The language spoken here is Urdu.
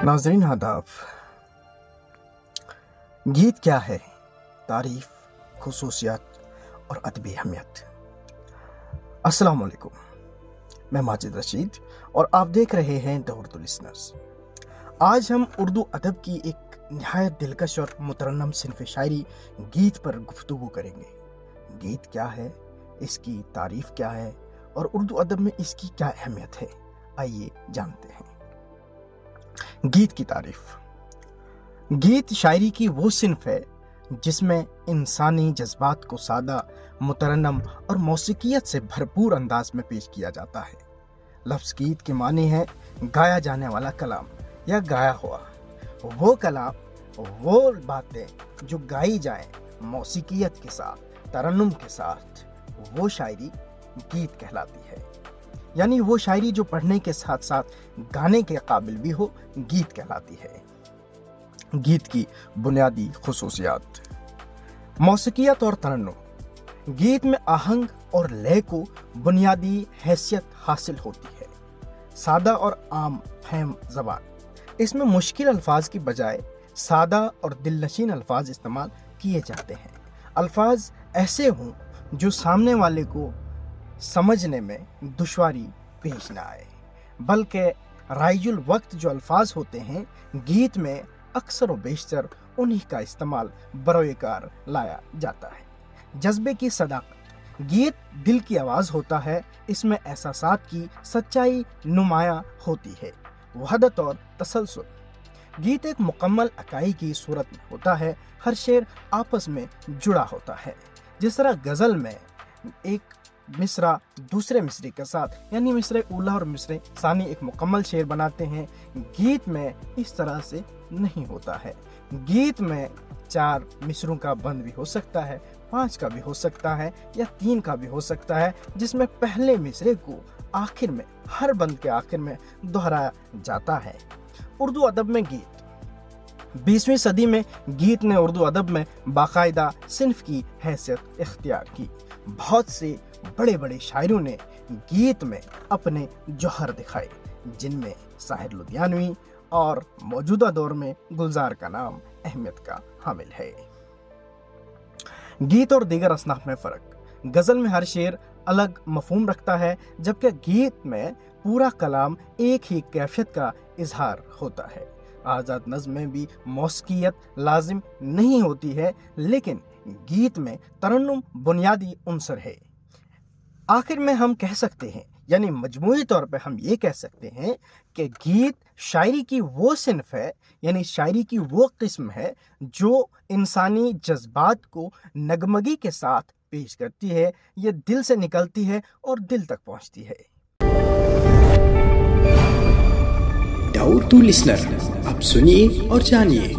ناظرین آداب، گیت کیا ہے؟ تعریف، خصوصیات اور ادبی اہمیت۔ السلام علیکم، میں ماجد رشید اور آپ دیکھ رہے ہیں دی اردو لسنرز۔ آج ہم اردو ادب کی ایک نہایت دلکش اور مترنم صنف شاعری گیت پر گفتگو کریں گے۔ گیت کیا ہے، اس کی تعریف کیا ہے اور اردو ادب میں اس کی کیا اہمیت ہے، آئیے جانتے ہیں۔ گیت کی تعریف۔ گیت شاعری کی وہ صنف ہے جس میں انسانی جذبات کو سادہ، مترنم اور موسیقیت سے بھرپور انداز میں پیش کیا جاتا ہے۔ لفظ گیت کے معنی ہے گایا جانے والا کلام یا گایا ہوا وہ کلام، وہ باتیں جو گائی جائیں موسیقیت کے ساتھ، ترنم کے ساتھ، وہ شاعری گیت کہلاتی ہے۔ یعنی وہ شاعری جو پڑھنے کے ساتھ ساتھ گانے کے قابل بھی ہو، گیت کہلاتی ہے۔ گیت کی بنیادی خصوصیات۔ موسیقیت اور ترنم۔ گیت میں آہنگ اور لے کو بنیادی حیثیت حاصل ہوتی ہے۔ سادہ اور عام فہم زبان۔ اس میں مشکل الفاظ کی بجائے سادہ اور دل نشین الفاظ استعمال کیے جاتے ہیں۔ الفاظ ایسے ہوں جو سامنے والے کو سمجھنے میں دشواری پیش نہ آئے، بلکہ رائج الوقت جو الفاظ ہوتے ہیں گیت میں اکثر و بیشتر انہی کا استعمال بروئے کار لایا جاتا ہے۔ جذبے کی صداقت۔ گیت دل کی آواز ہوتا ہے، اس میں احساسات کی سچائی نمایاں ہوتی ہے۔ وحدت اور تسلسل۔ گیت ایک مکمل اکائی کی صورت میں ہوتا ہے، ہر شعر آپس میں جڑا ہوتا ہے۔ جس طرح غزل میں ایک مصرع دوسرے مصرے کے ساتھ، یعنی مصرع اولا اور مصرع ثانی ایک مکمل شعر بناتے ہیں، گیت میں اس طرح سے نہیں ہوتا ہے۔ گیت میں 4 مصروں کا بند بھی ہو سکتا ہے، 5 کا بھی ہو سکتا ہے یا 3 کا بھی ہو سکتا ہے، جس میں پہلے مصرے کو آخر میں، ہر بند کے آخر میں دہرایا جاتا ہے۔ اردو ادب میں گیت۔ 20ویں صدی میں گیت نے اردو ادب میں باقاعدہ صنف کی حیثیت اختیار کی۔ بہت سے بڑے بڑے شاعروں نے گیت میں اپنے جوہر دکھائے، جن میں ساحر لدھیانوی اور موجودہ دور میں گلزار کا نام اہمیت کا حامل ہے۔ گیت اور دیگر اصناف میں فرق۔ غزل میں ہر شعر الگ مفہوم رکھتا ہے، جبکہ گیت میں پورا کلام ایک ہی کیفیت کا اظہار ہوتا ہے۔ آزاد نظم میں بھی موسیقیت لازم نہیں ہوتی ہے، لیکن گیت میں ترنم بنیادی عنصر ہے۔ آخر میں ہم کہہ سکتے ہیں، یعنی مجموعی طور پہ ہم یہ کہہ سکتے ہیں کہ گیت شاعری کی وہ صنف ہے، یعنی شاعری کی وہ قسم ہے جو انسانی جذبات کو نغمگی کے ساتھ پیش کرتی ہے، یہ دل سے نکلتی ہے اور دل تک پہنچتی ہے۔ دی اردو لسنر، اب سنیے اور جانیے۔